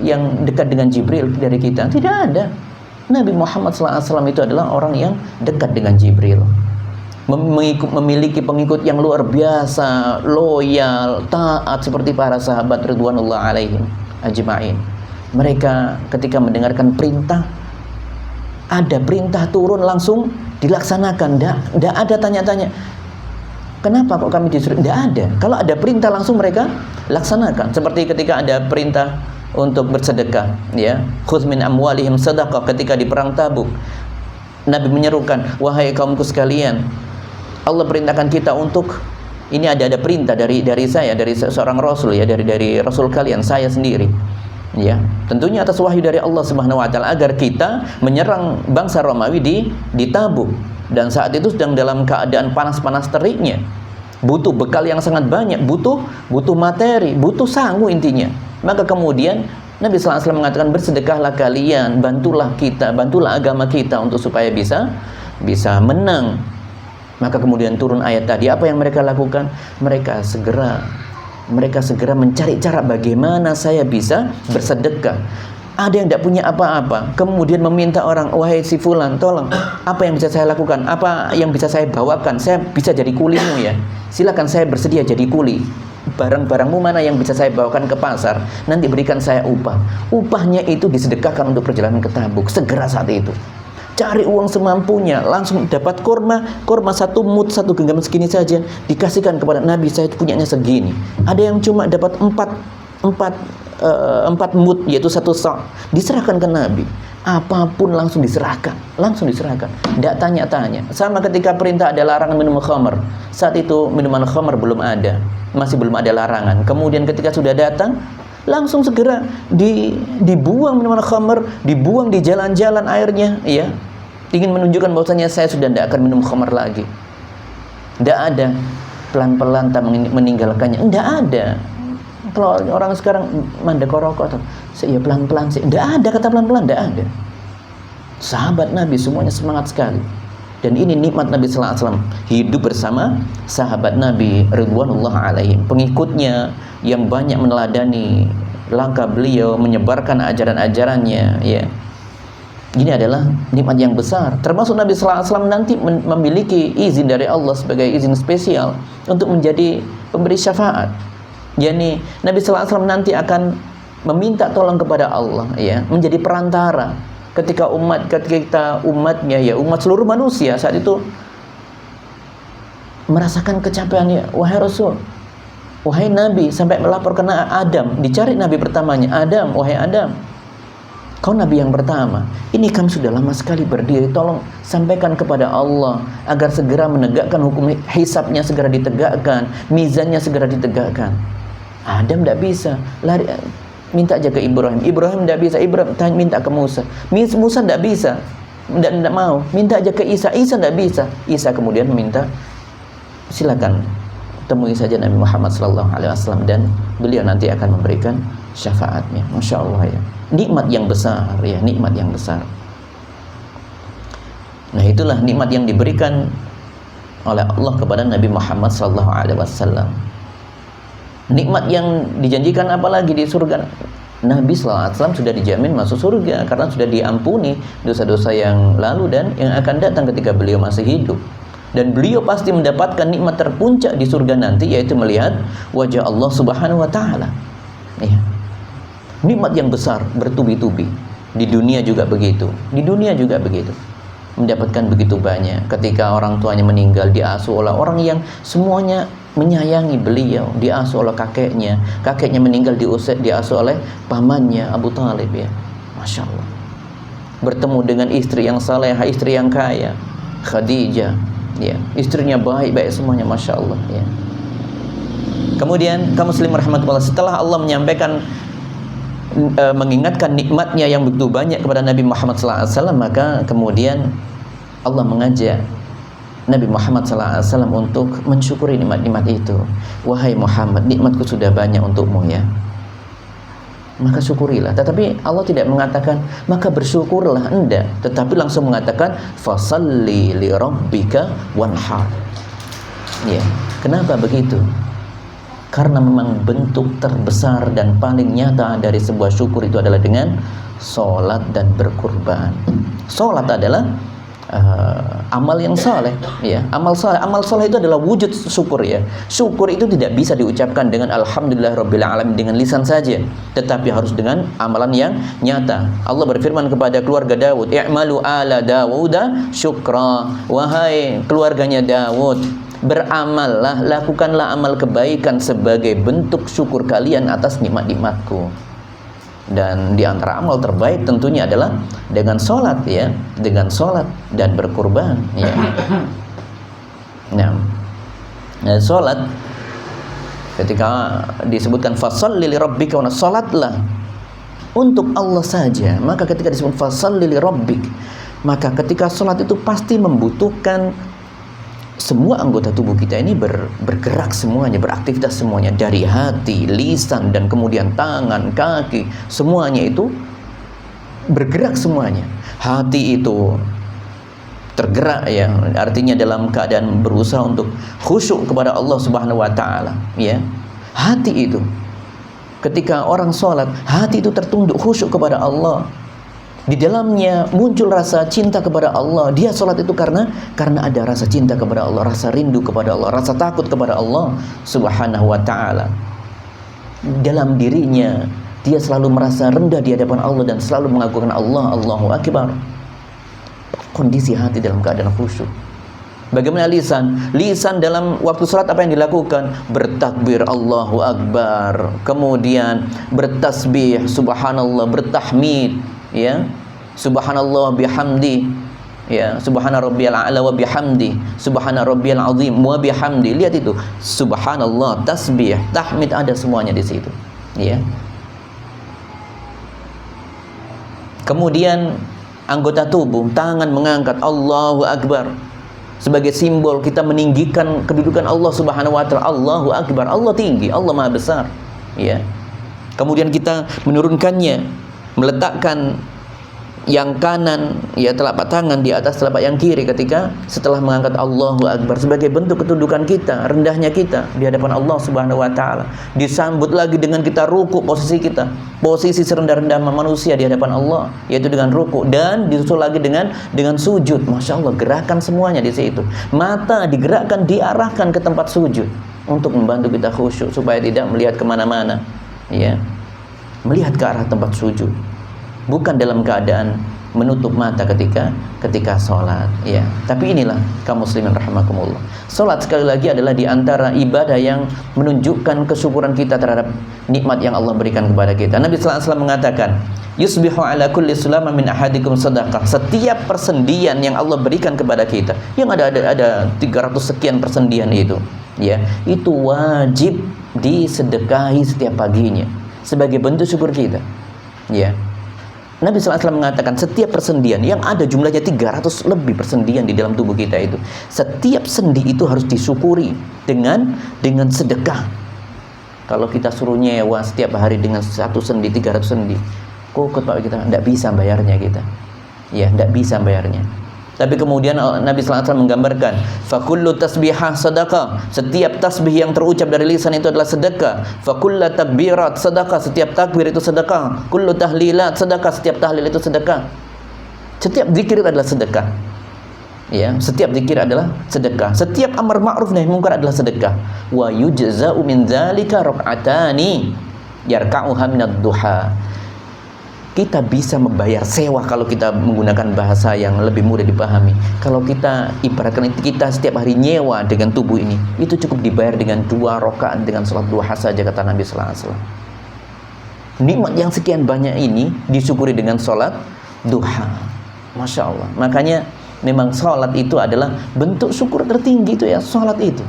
[SPEAKER 1] yang dekat dengan Jibril dari kita? Tidak ada. Nabi Muhammad SAW itu adalah orang yang dekat dengan Jibril. Memiliki pengikut yang luar biasa, loyal, taat seperti para sahabat ridwanullah alaihim ajma'in. Mereka ketika mendengarkan perintah, ada perintah turun langsung dilaksanakan. Tidak ada tanya-tanya, kenapa kok kami disuruh? Tidak ada. Kalau ada perintah langsung mereka laksanakan. Seperti ketika ada perintah untuk bersedekah, ya, khudz min amwalihim sadaqah, ketika di perang Tabuk, Nabi menyerukan, wahai kaumku sekalian, Allah perintahkan kita untuk ini, ada perintah dari saya, dari seorang rasul, ya, dari rasul kalian, saya sendiri, ya, tentunya atas wahyu dari Allah Subhanahu wa taala, agar kita menyerang bangsa Romawi di Tabuk. Dan saat itu sedang dalam keadaan panas-panas teriknya, butuh bekal yang sangat banyak, butuh materi, butuh sangu intinya. Maka kemudian Nabi SAW mengatakan, bersedekahlah kalian, bantulah kita, bantulah agama kita untuk supaya bisa menang. Maka kemudian turun ayat tadi. Apa yang mereka lakukan? Mereka segera mencari cara bagaimana saya bisa bersedekah. Ada yang tidak punya apa-apa, kemudian meminta orang, wahai si fulan, tolong, apa yang bisa saya lakukan, apa yang bisa saya bawakan, saya bisa jadi kulimu, ya, silakan saya bersedia jadi kuli. Barang-barangmu mana yang bisa saya bawakan ke pasar, nanti berikan saya upah. Upahnya itu disedekahkan untuk perjalanan ke Tabuk. Segera saat itu cari uang semampunya, langsung dapat korma 1 mud, 1 genggam segini saja, dikasihkan kepada Nabi, saya punyanya segini. Ada yang cuma dapat 4 mud, yaitu 1 sa', diserahkan ke Nabi. apapun langsung diserahkan, tidak tanya-tanya. Sama ketika perintah ada larangan minum khamr, saat itu minuman khamr belum ada, masih belum ada larangan. Kemudian ketika sudah datang, langsung segera dibuang minuman khamr, dibuang di jalan-jalan airnya, ya, ingin menunjukkan bahwasanya saya sudah tidak akan minum khamr lagi. Tidak ada pelan-pelan tak meninggalkannya, tidak ada. Kalau orang sekarang mandek rokok, ya pelan-pelan sih, tidak ada kata pelan-pelan, tidak ada. Sahabat Nabi semuanya semangat sekali, dan ini nikmat Nabi Sallallahu Alaihi Wasallam, hidup bersama sahabat Nabi Ridwanullah alaihim, pengikutnya yang banyak meneladani langkah beliau, menyebarkan ajaran-ajarannya, ya. Ini adalah nikmat yang besar. Termasuk Nabi Sallallahu Alaihi Wasallam nanti memiliki izin dari Allah sebagai izin spesial untuk menjadi pemberi syafaat. Yani Nabi Sallallahu Alaihi Wasallam nanti akan meminta tolong kepada Allah, ya, menjadi perantara ketika umatnya, ya, umat seluruh manusia saat itu merasakan kecapeannya. Wahai Rasul, wahai Nabi, sampai melapor kena Adam, dicari Nabi pertamanya, Adam, wahai Adam, kau Nabi yang pertama, ini kamu sudah lama sekali berdiri, tolong sampaikan kepada Allah agar segera menegakkan hukum hisabnya, segera ditegakkan, mizannya segera ditegakkan. Adam tidak bisa, lari, minta aja ke Ibrahim tidak bisa, Ibrahim minta ke Musa tidak bisa, tidak mau, minta aja ke Isa tidak bisa, Isa kemudian meminta, silakan temui saja Nabi Muhammad SAW dan beliau nanti akan memberikan syafaatnya. Masya Allah, ya, nikmat yang besar, ya, nikmat yang besar. Nah, itulah nikmat yang diberikan oleh Allah kepada Nabi Muhammad SAW. Nikmat yang dijanjikan apalagi di surga. Nabi SAW sudah dijamin masuk surga karena sudah diampuni dosa-dosa yang lalu dan yang akan datang ketika beliau masih hidup. Dan beliau pasti mendapatkan nikmat terpuncak di surga nanti, yaitu melihat wajah Allah Subhanahu wa Ta'ala, ya. Nikmat yang besar bertubi-tubi. Di dunia juga begitu, mendapatkan begitu banyak. Ketika orang tuanya meninggal, diasuh oleh orang yang semuanya menyayangi beliau, diasuh oleh kakeknya meninggal, diasuh oleh pamannya Abu Talib, ya. Masya Allah. Bertemu dengan istri yang salehah, istri yang kaya, Khadijah, ya, istrinya baik-baik semuanya, Masya Allah, ya. Kemudian kaum muslim rahmatullah, setelah Allah menyampaikan, mengingatkan nikmatnya yang begitu banyak kepada Nabi Muhammad SAW, maka kemudian Allah mengajak Nabi Muhammad SAW untuk mensyukuri nikmat-nikmat itu. Wahai Muhammad, nikmatku sudah banyak untukmu, ya, maka syukurilah. Tetapi Allah tidak mengatakan maka bersyukurlah, enggak, tetapi langsung mengatakan fasalli li rabbika wanhar, ya. Kenapa begitu? Karena memang bentuk terbesar dan paling nyata dari sebuah syukur itu adalah dengan sholat dan berkurban. Sholat adalah amal yang saleh, ya. Amal saleh itu adalah wujud syukur, ya. Syukur itu tidak bisa diucapkan dengan alhamdulillahirabbil alamin dengan lisan saja, tetapi harus dengan amalan yang nyata. Allah berfirman kepada keluarga Daud, i'malu ala Dawuda syukra, wahai keluarganya Daud, beramallah, lakukanlah amal kebaikan sebagai bentuk syukur kalian atas nikmat-nikmatku. Dan di antara amal terbaik tentunya adalah dengan sholat, ya, dengan sholat dan berkurban, ya. Nah, sholat ketika disebutkan fasholli li rabbika, sholatlah untuk Allah saja, maka ketika disebut fasholli li rabbik, maka ketika sholat itu pasti membutuhkan semua anggota tubuh kita ini bergerak semuanya, beraktivitas semuanya, dari hati, lisan, dan kemudian tangan, kaki, semuanya itu bergerak semuanya. Hati itu tergerak, ya, artinya dalam keadaan berusaha untuk khusyuk kepada Allah Subhanahu wa Ta'ala, ya. Hati itu ketika orang sholat, hati itu tertunduk khusyuk kepada Allah. Di dalamnya muncul rasa cinta kepada Allah. Dia sholat itu karena ada rasa cinta kepada Allah, rasa rindu kepada Allah, rasa takut kepada Allah Subhanahu wa Ta'ala. Dalam dirinya dia selalu merasa rendah di hadapan Allah dan selalu mengagungkan Allah, Allahu Akbar. Kondisi hati dalam keadaan khusyuk. Bagaimana lisan? Lisan dalam waktu sholat apa yang dilakukan? Bertakbir Allahu Akbar, kemudian bertasbih Subhanallah, bertahmid, ya, subhanallah bihamdi, ya, subhana rabbiyal a'la wa bihamdi, subhana rabbiyal azim wa bihamdi. Lihat itu, subhanallah, tasbih, tahmid, ada semuanya di situ, ya. Kemudian anggota tubuh, tangan mengangkat, Allahu Akbar, sebagai simbol kita meninggikan kedudukan Allah Subhanahu wa taala. Allahu Akbar, Allah tinggi, Allah Maha besar, ya. Kemudian kita menurunkannya, meletakkan yang kanan, ya, telapak tangan di atas telapak yang kiri ketika setelah mengangkat Allahu Akbar, sebagai bentuk ketundukan kita, rendahnya kita di hadapan Allah Subhanahu wa taala. Disambut lagi dengan kita ruku, posisi serendah-rendah manusia di hadapan Allah, yaitu dengan ruku, dan disusul lagi dengan sujud. Masya Allah, gerakan semuanya di situ. Mata digerakkan, diarahkan ke tempat sujud untuk membantu kita khusyuk supaya tidak melihat kemana-mana, ya, melihat ke arah tempat sujud, bukan dalam keadaan menutup mata ketika sholat, ya. Tapi inilah kaum muslimin rahimakumullah, sholat sekali lagi adalah di antara ibadah yang menunjukkan kesyukuran kita terhadap nikmat yang Allah berikan kepada kita. Nabi sallallahu alaihi wasallam mengatakan, yusbihu ala kulli sulama min ahadikum sadaqah. Setiap persendian yang Allah berikan kepada kita, yang ada 300 sekian persendian itu, ya, itu wajib disedekahi setiap paginya sebagai bentuk syukur kita, ya. Nabi SAW mengatakan setiap persendian yang ada jumlahnya 300 lebih persendian di dalam tubuh kita itu, setiap sendi itu harus disyukuri dengan sedekah. Kalau kita suruh nyewa setiap hari dengan 1 sendi, 300 sendi, kokot Pak, kita tidak bisa bayarnya kita, ya, tidak bisa bayarnya. Tapi kemudian Nabi SAW menggambarkan, fakullu tasbihah sadaqah, setiap tasbih yang terucap dari lisan itu adalah sedekah. Fakullu takbirat sadaqah, setiap takbir itu sedekah. Kullu tahlilat sadaqah, setiap tahlil itu sedekah. Setiap zikir adalah sedekah, ya, setiap zikir adalah sedekah. Setiap amar ma'ruf nahi munkar adalah sedekah. Wa yujza'u min dzalika rak'atani yarka'uha minad duha. Kita bisa membayar sewa kalau kita menggunakan bahasa yang lebih mudah dipahami. Kalau kita ibaratkan kita setiap hari nyewa dengan tubuh ini, itu cukup dibayar dengan 2 rakaat dengan salat duha saja, kata Nabi sallallahu alaihi wasallam. Nikmat yang sekian banyak ini disyukuri dengan salat duha. Masya Allah. Makanya memang salat itu adalah bentuk syukur tertinggi itu, ya, salat itu.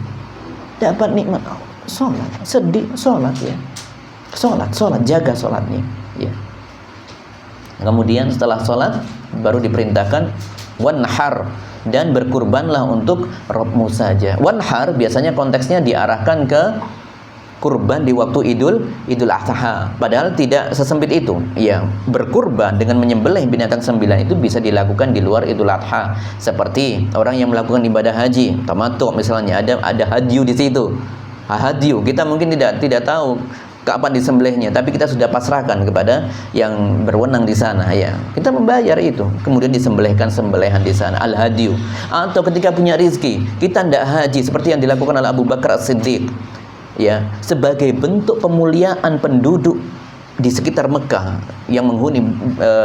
[SPEAKER 1] Dapat nikmat salat, sedih salat, ya. Salat, jaga salatnya, ya. Kemudian setelah sholat baru diperintahkan wanhar, dan berkurbanlah untuk Rabbmu saja. Wanhar biasanya konteksnya diarahkan ke kurban di waktu Idul Adha, padahal tidak sesempit itu, ya. Berkurban dengan menyembelih binatang 9 itu bisa dilakukan di luar Idul Adha, seperti orang yang melakukan ibadah haji tamattu misalnya, ada hadyu di situ. Hadyu kita mungkin tidak tahu kapan disembelihnya, tapi kita sudah pasrahkan kepada yang berwenang di sana, ya. Kita membayar itu, kemudian disembelihkan sembelihan di sana, al-hadyu. Atau ketika punya rizki, kita tidak haji seperti yang dilakukan oleh Abu Bakar As-Siddiq, ya, sebagai bentuk pemuliaan penduduk di sekitar Mekah yang menghuni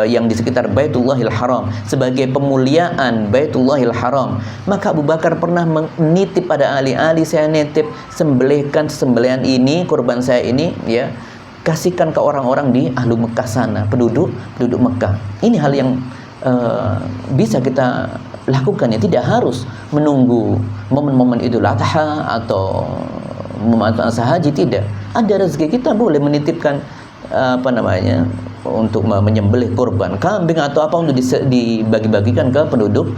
[SPEAKER 1] yang di sekitar Baitullahil Haram, sebagai pemuliaan Baitullahil Haram. Maka Abu Bakar pernah menitip pada ahli-ahli, saya nitip sembelihkan sembelihan ini, kurban saya ini, ya, kasihkan ke orang-orang di ahlu Mekah sana, penduduk Mekah. Ini hal yang bisa kita lakukan, ya, tidak harus menunggu momen-momen Idul Adha atau momen haji, tidak. Ada rezeki kita boleh menitipkan untuk menyembelih kurban kambing atau apa untuk dibagi-bagikan ke penduduk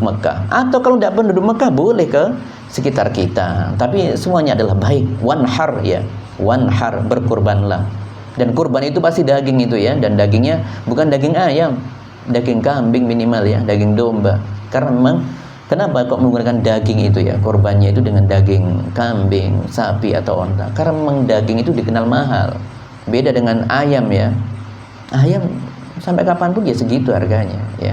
[SPEAKER 1] Mekah, atau kalau tidak penduduk Mekah boleh ke sekitar kita, tapi semuanya adalah baik. Wanhar, ya, wanhar, berkurbanlah, dan kurban itu pasti daging itu, ya, dan dagingnya bukan daging ayam, daging kambing minimal, ya, daging domba. Karena memang kenapa kok menggunakan daging itu, ya, kurbannya itu dengan daging kambing, sapi atau onta? Karena memang daging itu dikenal mahal. Beda dengan ayam, ya. Ayam sampai kapanpun ya segitu harganya, ya.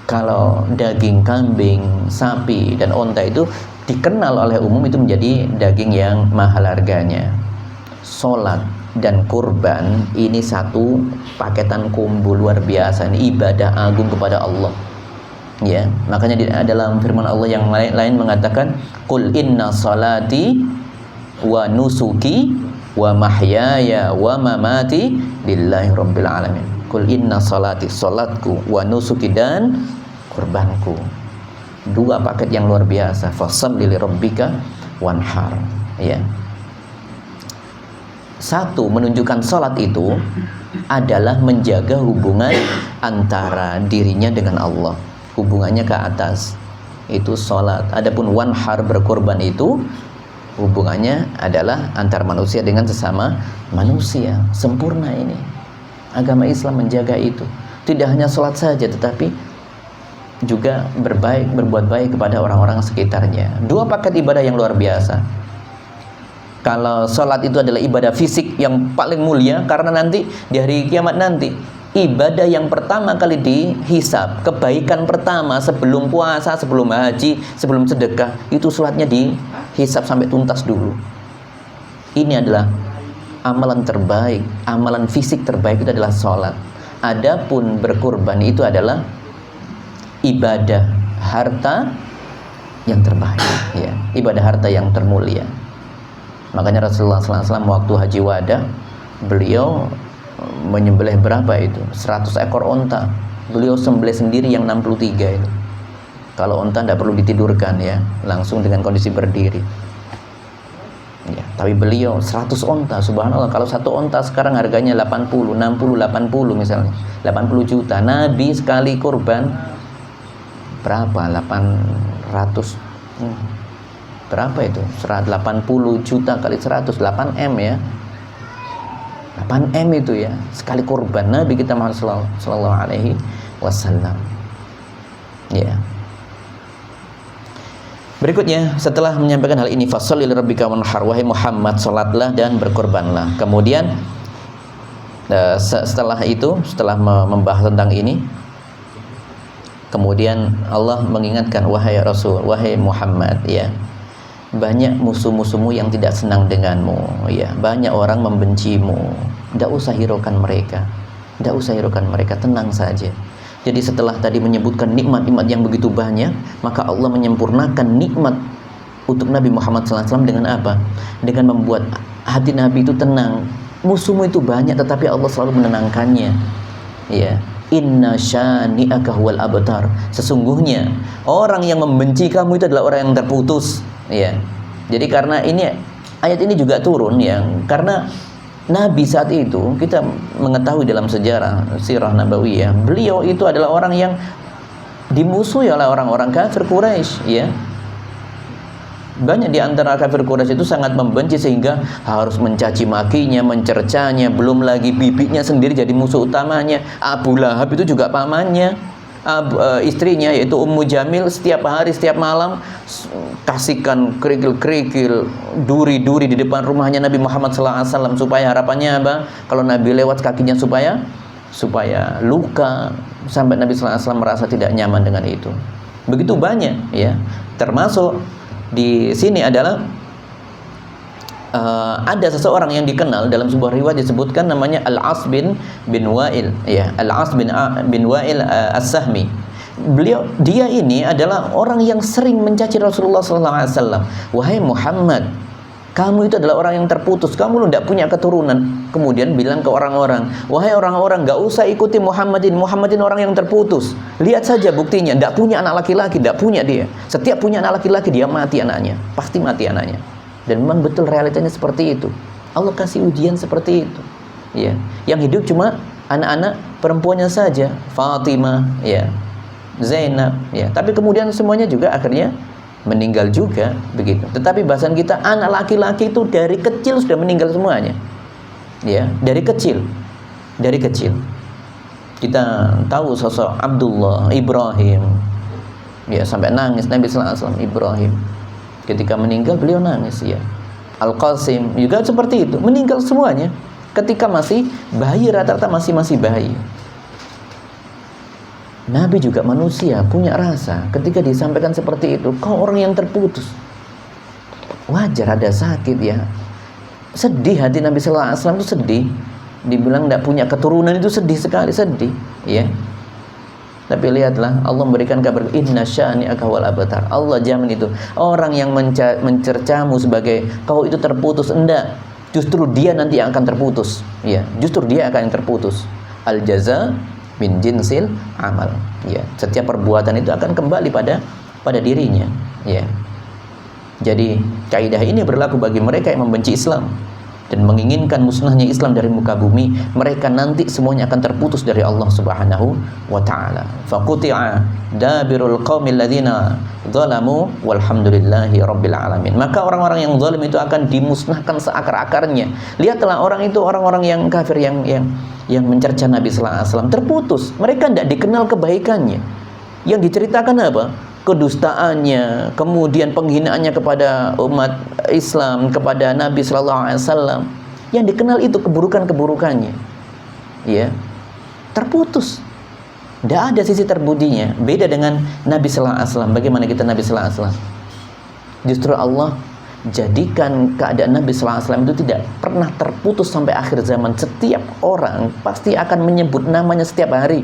[SPEAKER 1] Kalau daging kambing, sapi, dan onta itu dikenal oleh umum itu menjadi daging yang mahal harganya. Sholat dan kurban ini satu paketan kombo luar biasa, ini ibadah agung kepada Allah, ya. Makanya dalam firman Allah yang lain mengatakan, qul inna salati wa nusuki wa mahyaya wa mamati lillahi rabbil alamin. Kul inna salati, salatku, wa nusuki, dan kurbanku. Dua paket yang luar biasa. Fasholli li rabbika wanhar. Ya. Satu, menunjukkan salat itu adalah menjaga hubungan antara dirinya dengan Allah, hubungannya ke atas, itu salat. Adapun wanhar, berkorban, itu hubungannya adalah antar manusia dengan sesama manusia. Sempurna ini. Agama Islam menjaga itu. Tidak hanya salat saja, tetapi juga berbuat baik kepada orang-orang sekitarnya. Dua paket ibadah yang luar biasa. Kalau salat itu adalah ibadah fisik yang paling mulia, karena nanti di hari kiamat nanti ibadah yang pertama kali dihisab, kebaikan pertama sebelum puasa, sebelum haji, sebelum sedekah, itu salatnya dihisab sampai tuntas dulu. Ini adalah amalan terbaik, amalan fisik terbaik itu adalah salat. Adapun berkurban itu adalah ibadah harta yang terbaik, ya, ibadah harta yang termulia. Makanya Rasulullah SAW waktu haji wada, beliau menyembelih berapa itu? 100 ekor onta. Beliau sembelih sendiri yang 63 itu. Kalau onta tidak perlu ditidurkan, ya, langsung dengan kondisi berdiri. Ya, tapi beliau 100 onta, subhanallah. Kalau satu onta sekarang harganya 80, 60, 80 misalnya, 80 juta. Nabi sekali kurban berapa? 800 berapa itu? 180 juta kali 100, 8M, ya. 8M itu, ya, sekali kurban Nabi kita Muhammad sallallahu alaihi wasallam. Ya. Berikutnya, setelah menyampaikan hal ini, fasholli li rabbika wanhar, wahai Muhammad, salatlah dan berkorbanlah. Kemudian setelah itu, setelah membahas tentang ini, kemudian Allah mengingatkan, wahai Rasul, wahai Muhammad, ya, banyak musuh-musuhmu yang tidak senang denganmu, ya, banyak orang membencimu. Tidak usah hiraukan mereka, tidak usah hiraukan mereka, tenang saja. Jadi setelah tadi menyebutkan nikmat-nikmat yang begitu banyak, maka Allah menyempurnakan nikmat untuk Nabi Muhammad SAW dengan apa? Dengan membuat hati Nabi itu tenang. Musuhmu itu banyak, tetapi Allah selalu menenangkannya, ya. Inna syani'aka huwal abtar. Sesungguhnya orang yang membenci kamu itu adalah orang yang terputus, ya. Jadi karena ini ayat ini juga turun, ya, karena Nabi saat itu, kita mengetahui dalam sejarah sirah nabawiyah, beliau itu adalah orang yang dimusuhi oleh orang-orang kafir Quraisy, ya. Banyak di antara kafir Quraisy itu sangat membenci sehingga harus mencaci makinya, mencercanya. Belum lagi bibinya sendiri jadi musuh utamanya. Abu Lahab itu juga pamannya, istrinya yaitu Ummu Jamil, setiap hari, setiap malam kasihkan kerikil-kerikil, duri-duri di depan rumahnya Nabi Muhammad SAW, supaya harapannya apa? Kalau Nabi lewat kakinya supaya luka, sampai Nabi SAW merasa tidak nyaman dengan itu. Begitu banyak, ya. Termasuk di sini adalah ada seseorang yang dikenal dalam sebuah riwayat disebutkan namanya Al-As bin Wa'il, ya, Al-As bin Wa'il As-Sahmi. Dia ini adalah orang yang sering mencaci Rasulullah SAW. Wahai Muhammad, kamu itu adalah orang yang terputus, kamu tidak punya keturunan. Kemudian bilang ke orang-orang, wahai orang-orang, gak usah ikuti Muhammadin orang yang terputus. Lihat saja buktinya, tidak punya anak laki-laki, tidak punya dia. Setiap punya anak laki-laki dia mati anaknya, pasti mati anaknya. Dan memang betul realitanya seperti itu. Allah kasih ujian seperti itu, ya. Yang hidup cuma anak-anak perempuannya saja, Fatimah, ya, Zainab, ya. Tapi kemudian semuanya juga akhirnya meninggal juga, begitu. Tetapi bahasan kita, anak laki-laki itu dari kecil sudah meninggal semuanya, ya, dari kecil. Kita tahu sosok Abdullah, Ibrahim, ya, sampai nangis Nabi SAW. Ibrahim ketika meninggal beliau nangis, ya. Al-Qasim juga seperti itu, meninggal semuanya ketika masih bayi, rata-rata masih bayi. Nabi juga manusia, punya rasa. Ketika disampaikan seperti itu, kau orang yang terputus, wajar ada sakit, ya. Sedih hati Nabi SAW itu sedih. Dibilang tidak punya keturunan itu sedih sekali, sedih, ya. Tapi lihatlah, Allah memberikan kabar, inna syani'aka huwal abtar. Allah jamin itu. Orang yang mencercamu sebagai kau itu terputus, enggak. Justru dia nanti yang akan terputus, ya. Justru dia akan yang terputus. Al jaza min jinsil amal. Ya, setiap perbuatan itu akan kembali pada dirinya. Ya. Jadi kaidah ini berlaku bagi mereka yang membenci Islam dan menginginkan musnahnya Islam dari muka bumi. Mereka nanti semuanya akan terputus dari Allah Subhanahu wa taala. Faquti'a dabirul qaumil ladzina zalamu walhamdulillahi rabbil alamin. Maka orang-orang yang zalim itu akan dimusnahkan seakar-akarnya. Lihatlah orang-orang yang kafir yang mencerca Nabi sallallahu alaihi wasallam, terputus. Mereka tidak dikenal kebaikannya. Yang diceritakan apa? Kedustaannya, kemudian penghinaannya kepada umat Islam, kepada Nabi sallallahu alaihi wasallam. Yang dikenal itu keburukan-keburukannya. Ya. Terputus. Tidak ada sisi terpujinya. Beda dengan Nabi sallallahu alaihi wasallam. Bagaimana kita Nabi sallallahu alaihi wasallam? Justru Allah jadikan keadaan Nabi sallallahu alaihi wasallam itu tidak pernah terputus sampai akhir zaman. Setiap orang pasti akan menyebut namanya setiap hari.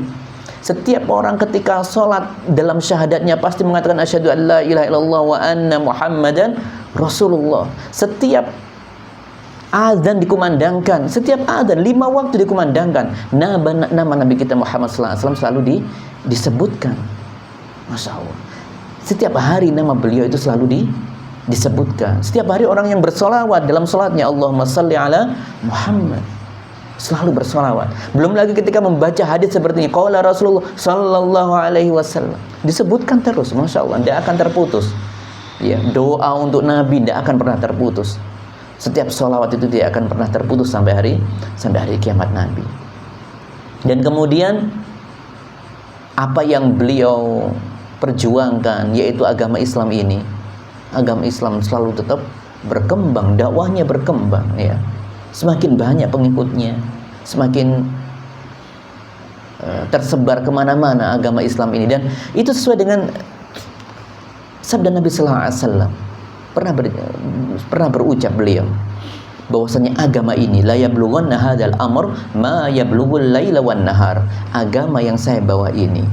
[SPEAKER 1] Setiap orang ketika sholat dalam syahadatnya pasti mengatakan asyhadu an la ilaha illallah wa anna muhammadan rasulullah. Setiap azan dikumandangkan, setiap azan 5 waktu dikumandangkan, nama Nabi kita Muhammad sallallahu alaihi wasallam selalu disebutkan. Masya Allah. Setiap hari nama beliau itu selalu disebutkan. Setiap hari orang yang bersolawat dalam sholatnya, Allahumma salli ala Muhammad, selalu bersolawat. Belum lagi ketika membaca hadis seperti ini, qala Rasulullah sallallahu alaihi wasallam, disebutkan terus. Masya Allah, tidak akan terputus. Ya, doa untuk Nabi tidak akan pernah terputus. Setiap solawat itu tidak akan pernah terputus sampai hari kiamat Nabi. Dan kemudian apa yang beliau perjuangkan, yaitu agama Islam ini, agama Islam selalu tetap berkembang, dakwahnya berkembang, ya. Semakin banyak pengikutnya, semakin tersebar kemana-mana agama Islam ini. Dan itu sesuai dengan sabda Nabi sallallahu alaihi wasallam. Pernah berucap beliau bahwasanya agama ini la yablughanna hadzal amr ma yablughul laila wan nahar. Agama yang saya bawa ini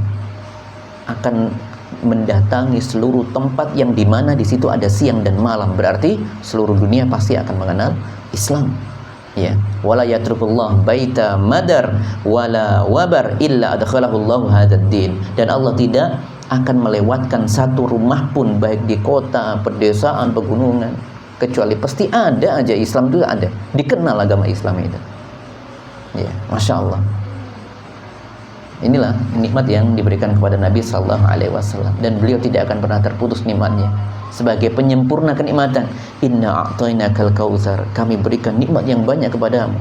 [SPEAKER 1] akan mendatangi seluruh tempat yang dimana di situ ada siang dan malam. Berarti seluruh dunia pasti akan mengenal Islam. Ya, wala yatrukullah baita madar wala wabar illa adkhalahullahu hadzal din. Dan Allah tidak akan melewatkan satu rumah pun, baik di kota, pedesaan, pegunungan, kecuali pasti ada aja Islam itu ada, dikenal agama Islam itu. Ya, Masya Allah. Inilah nikmat yang diberikan kepada Nabi sallallahu alaihi wasallam, dan beliau tidak akan pernah terputus nikmatnya. Sebagai penyempurna kenikmatan, inna a'tainakal kautsar, kami berikan nikmat yang banyak kepadamu.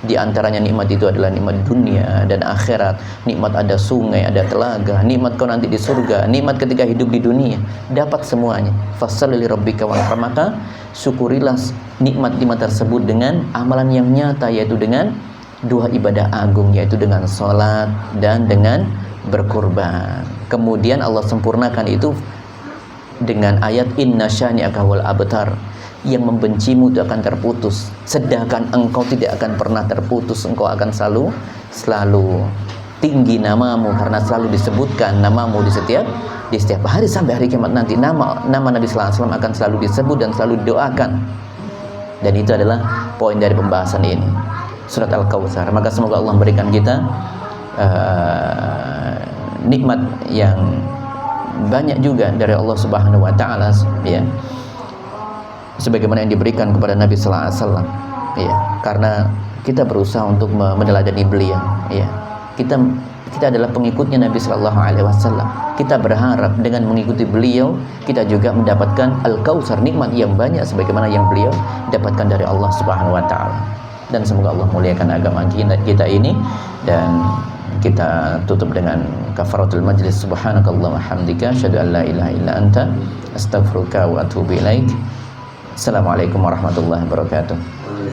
[SPEAKER 1] Di antaranya nikmat itu adalah nikmat dunia dan akhirat. Nikmat ada sungai, ada telaga, nikmat kau nanti di surga, nikmat ketika hidup di dunia, dapat semuanya. Fassalli li rabbika wanhar, maka syukurilah nikmat-nikmat tersebut dengan amalan yang nyata, yaitu dengan 2 ibadah agung, yaitu dengan sholat dan dengan berkurban. Kemudian Allah sempurnakan itu dengan ayat inna syani'aka wal abtar, yang membencimu itu akan terputus, sedangkan engkau tidak akan pernah terputus. Engkau akan selalu tinggi namamu, karena selalu disebutkan namamu di setiap hari sampai hari kiamat nanti. Nama Nabi sallallahu alaihi wasallam akan selalu disebut dan selalu didoakan. Dan itu adalah poin dari pembahasan ini, surat Al-Kautsar. Maka semoga Allah memberikan kita nikmat yang banyak juga dari Allah Subhanahu wa taala, ya. Sebagaimana yang diberikan kepada Nabi sallallahu alaihi wasallam, ya. Karena kita berusaha untuk meneladani beliau, ya. Kita adalah pengikutnya Nabi sallallahu alaihi wasallam. Kita berharap dengan mengikuti beliau kita juga mendapatkan Al-Kautsar, nikmat yang banyak sebagaimana yang beliau dapatkan dari Allah Subhanahu wa taala. Dan semoga Allah muliakan agama kita ini, dan kita tutup dengan kafaratul majlis. Subhanakallahumma hamdika asyhadu an la ilaha illa anta astaghfiruka wa atubu ilaik. Assalamualaikum warahmatullahi wabarakatuh.